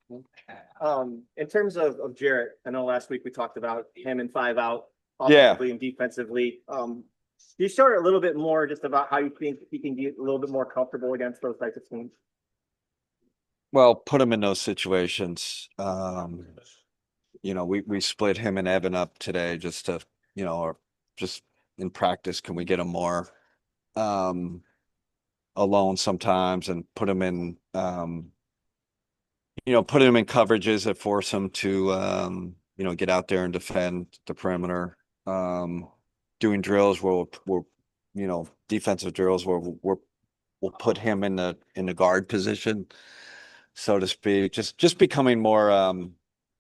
In terms of Jarrett, I know last week we talked about him and 5 out Yeah. offensively and defensively. You share a little bit more just about how you think he can be a little bit more comfortable against those types of teams. Well, put him in those situations. We split him and Evan up today just to, or just in practice, can we get him more um alone sometimes and put him in coverages that force him to get out there and defend the perimeter. Um, Doing drills where defensive drills where we'll put him in the guard position, so to speak. Just becoming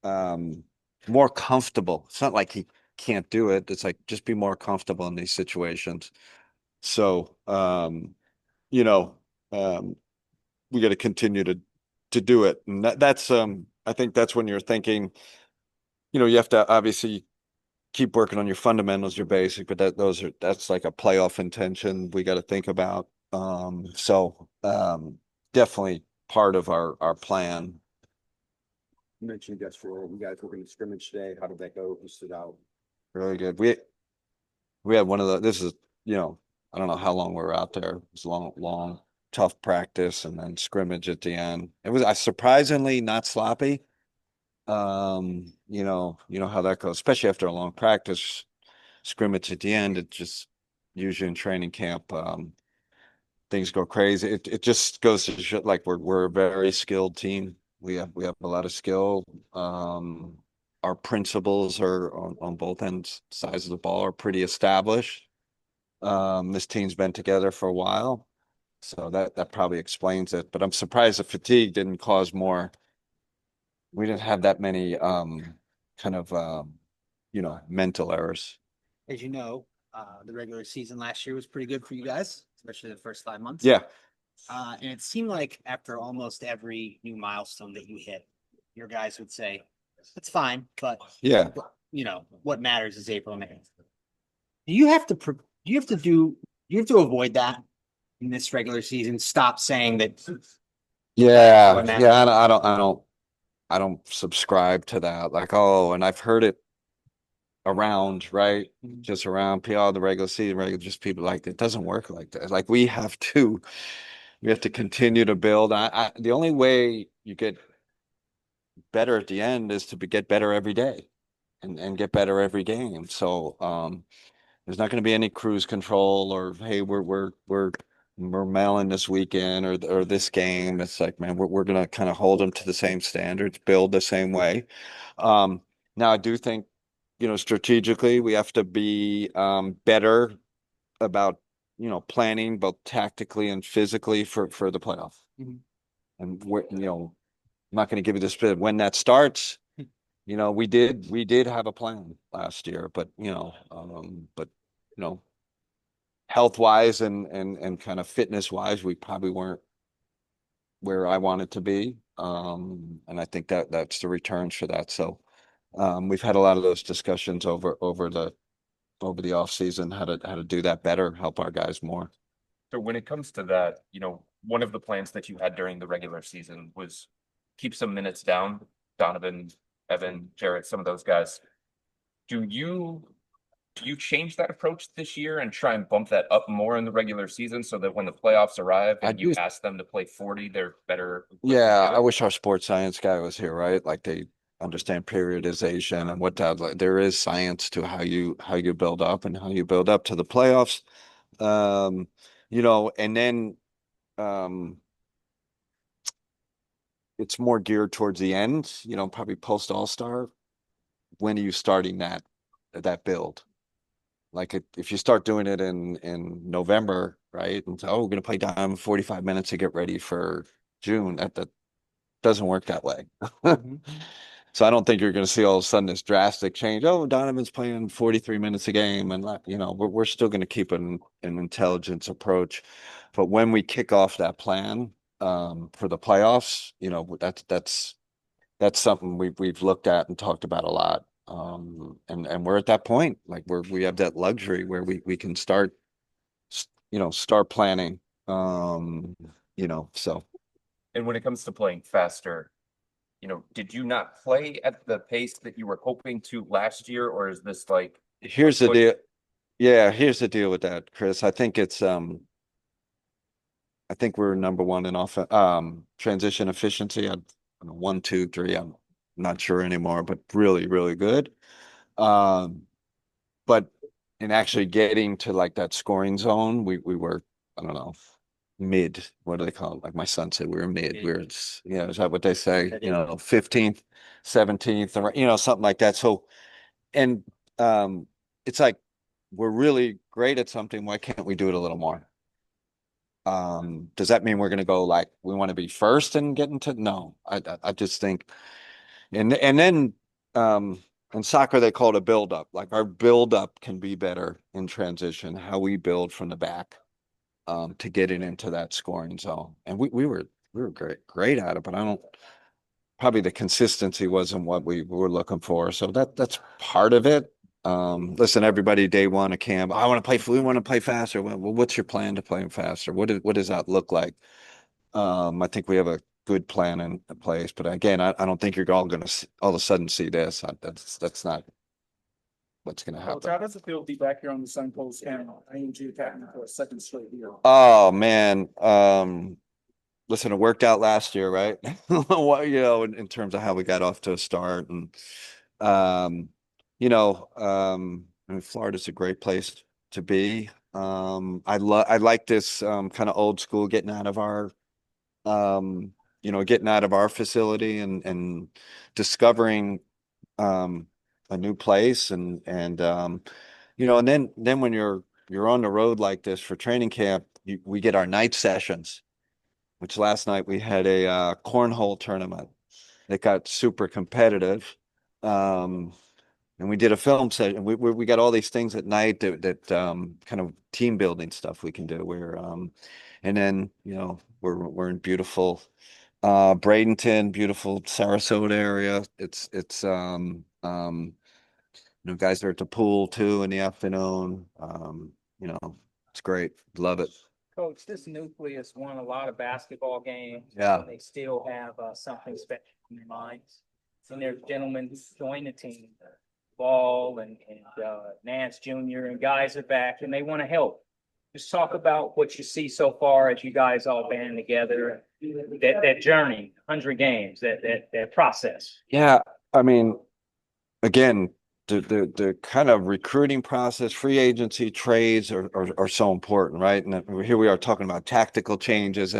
um more comfortable. It's not like he can't do it. It's like just be more comfortable in these situations. So you know, um we got to continue to do it. And that's I think that's when you're thinking, you have to obviously keep working on your fundamentals, your basic, but that's like a playoff intention we got to think about. Definitely part of our plan. You mentioned yesterday you guys were going to scrimmage today. How did that go? Who stood out? Really good. We had one of the this is, I don't know how long we were out there. It was long, tough practice and then scrimmage at the end. It was surprisingly not sloppy. You know how that goes, especially after a long practice scrimmage at the end. It just usually in training camp, things go crazy. It just goes to show like we're a very skilled team. We have a lot of skill. Our principles are on both ends sides of the ball are pretty established. This team's been together for a while, so that probably explains it. But I'm surprised the fatigue didn't cause more. We didn't have that many kind of mental errors. As you know, the regular season last year was pretty good for you guys, especially the first 5 months. Yeah. And it seemed like after almost every new milestone that you hit, your guys would say, "That's fine, but Yeah. What matters is April and May." Do you have to do you have to avoid that in this regular season? Stop saying that. Yeah. Yeah. I don't subscribe to that. Like, oh, and I've heard it around, right? Just around all the regular season, just people like it doesn't work like that. Like we have to continue to build. The only way you get better at the end is to get better every day and get better every game. So there's not going to be any cruise control or hey, we're mailing this weekend or this game. It's like, man, we're going to kind of hold them to the same standards, build the same way. Now I do think, strategically we have to be better about, planning both tactically and physically for the playoff. Mhm. And I'm not going to give you this bit when that starts. We did have a plan last year, but health wise and kind of fitness wise, we probably weren't where I wanted to be. And I think that's the returns for that. So we've had a lot of those discussions over the off season, how to do that better, help our guys more. So when it comes to that, one of the plans that you had during the regular season was keep some minutes down. Donovan, Evan, Jarrett, some of those guys. Do you change that approach this year and try and bump that up more in the regular season so that when the playoffs arrive and you ask them to play 40, they're better? Yeah, I wish our sports science guy was here, right? Like they understand periodization and what that like there is science to how you build up and how you build up to the playoffs. And then um it's more geared towards the end, probably post All-Star. When are you starting that build? Like if you start doing it in November, right? And so, we're gonna play down 45 minutes to get ready for June. That doesn't work that way. So I don't think you're going to see all of a sudden this drastic change. Oh, Donovan's playing 43 minutes a game, and we're still going to keep an intelligence approach. But when we kick off that plan for the playoffs, that's something we've looked at and talked about a lot. And we're at that point, like we have that luxury where we can start planning. So. And when it comes to playing faster, you know, did you not play at the pace that you were hoping to last year, or is this like? Here's the Push. deal. Yeah, here's the deal with that, Chris. I think it's I think we're number one in off transition efficiency. I don't know, 1, 2, 3. I'm not sure anymore, but really, really good. Um, but in actually getting to like that scoring zone, we were, I don't know, mid. What do they call it? Like my son said, we were mid. We were, you know, is that what they say? You know, 15th, 17th, or you know, something like that. So, and it's like we're really great at something. Why can't we do it a little more? Does that mean we're going to go like we want to be first and get into? No, I just think, and then in soccer they call it a build up. Like our build up can be better in transition. How we build from the back, to getting into that scoring zone, and we were great at it, but I don't. Probably the consistency wasn't what we were looking for, so that's part of it. Listen, everybody, day one of camp, I want to play. We want to play faster. Well, what's your plan to play faster? What does that look like? I think we have a good plan in place, but again, I don't think you're all going to all of a sudden see this. That's not what's going to Coach, happen. how does it feel to be back here on the Sun Coast and IMG Academy for a second straight year? Oh man, listen, it worked out last year, right? Well, you know, in terms of how we got off to a start, and um, you know, I mean, Florida's a great place to be. I like this kind of old school getting out of our getting out of our facility and discovering a new place and and then when you're on the road like this for training camp, we get our night sessions, which last night we had a cornhole tournament that got super competitive. Um, and we did a film session. We got all these things at night that kind of team building stuff we can do. And then we're in beautiful Bradenton, beautiful Sarasota area. Guys are at the pool too in the afternoon. It's great. Love it. Coach, this nucleus won a lot of basketball games. Yeah. They still have something special in their minds. And there's gentlemen who joined the team, Ball and Nance Jr. and guys are back and they want to help. Just talk about what you see so far as you guys all band together, that journey, 100 games, that process. Yeah, I mean, again, the kind of recruiting process, free agency, trades are so important, right? And here we are talking about tactical changes,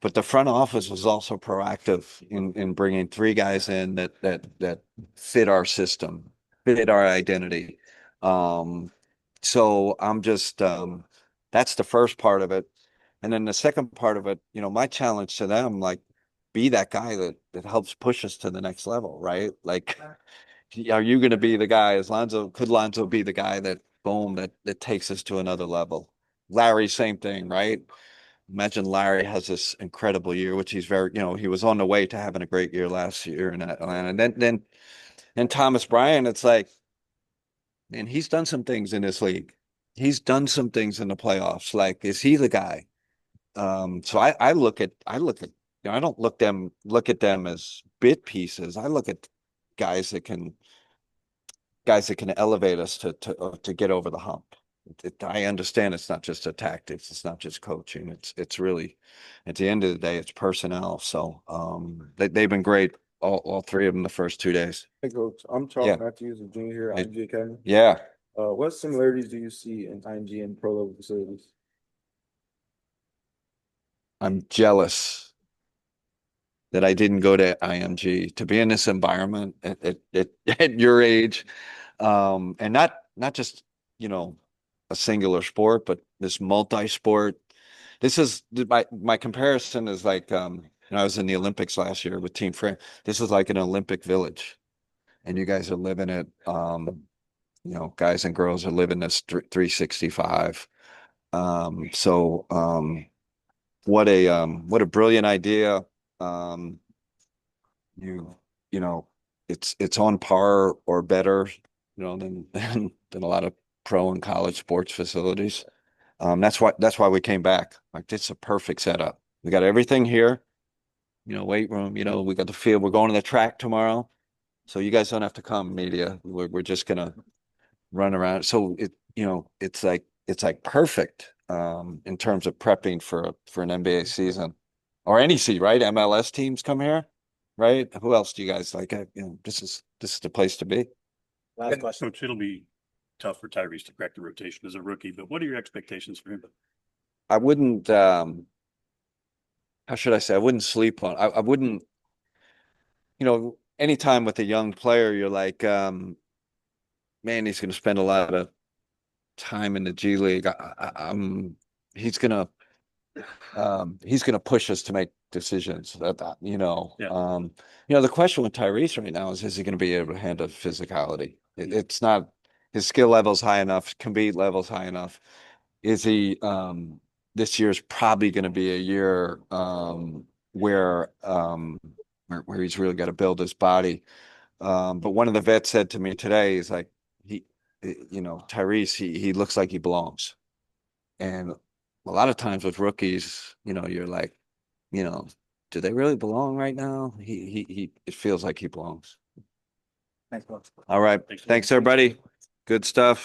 but the front office was also proactive in bringing 3 guys in that fit our system, fit our identity. So I'm just that's the first part of it, and then the second part of it, my challenge to them, like, be that guy that helps push us to the next level, right? Like, are you going to be the guy? Could Lonzo be the guy that boom that takes us to another level? Larry, same thing, right? Imagine Larry has this incredible year, which he's very, he was on the way to having a great year last year in Atlanta. And then Thomas Bryant, it's like, man, he's done some things in this league. He's done some things in the playoffs. Like, is he the guy? So I look at, I don't look at them as bit pieces. I look at guys that can elevate us to get over the hump. I understand it's not just a tactics, it's not just coaching. It's really, at the end of the day, it's personnel. So they've been great, all 3 of them the first 2 days. Hey coach, I'm Charles Matthews, a junior here at IMG Academy. Yeah, What similarities do you see in IMG and pro level facilities? I'm jealous that I didn't go to IMG to be in this environment at your age, and not just a singular sport, but this multi-sport. This is my comparison is like I was in the Olympics last year with Team France. This is like an Olympic village, and you guys are living it. Guys and girls are living this 365. What a brilliant idea. Um, you know, it's on par or better, than a lot of pro and college sports facilities. That's why we came back. Like, it's a perfect setup. We got everything here. weight room, we got the field, we're going to the track tomorrow. So you guys don't have to come, media. We're just gonna run around. So it's like perfect in terms of prepping for an NBA season or any season, right? MLS teams come here, right? Who else do you guys like? This is the place to be. Last question. Coach, it'll be tough for Tyrese to crack the rotation as a rookie, but what are your expectations for him? I wouldn't how should I say? I wouldn't sleep on. I wouldn't, anytime with a young player, you're like, man, he's going to spend a lot of time in the G League. He's gonna push us to make decisions. The question with Tyrese right now is he going to be able to handle physicality? It's not his skill level's high enough, compete level's high enough. Is he? This year's probably going to be a year where he's really got to build his body. But one of the vets said to me today, is like, Tyrese, he looks like he belongs. And a lot of times with rookies, you're like, do they really belong right now? It feels like he belongs. Thanks, folks. All right. Thanks, everybody. Good stuff.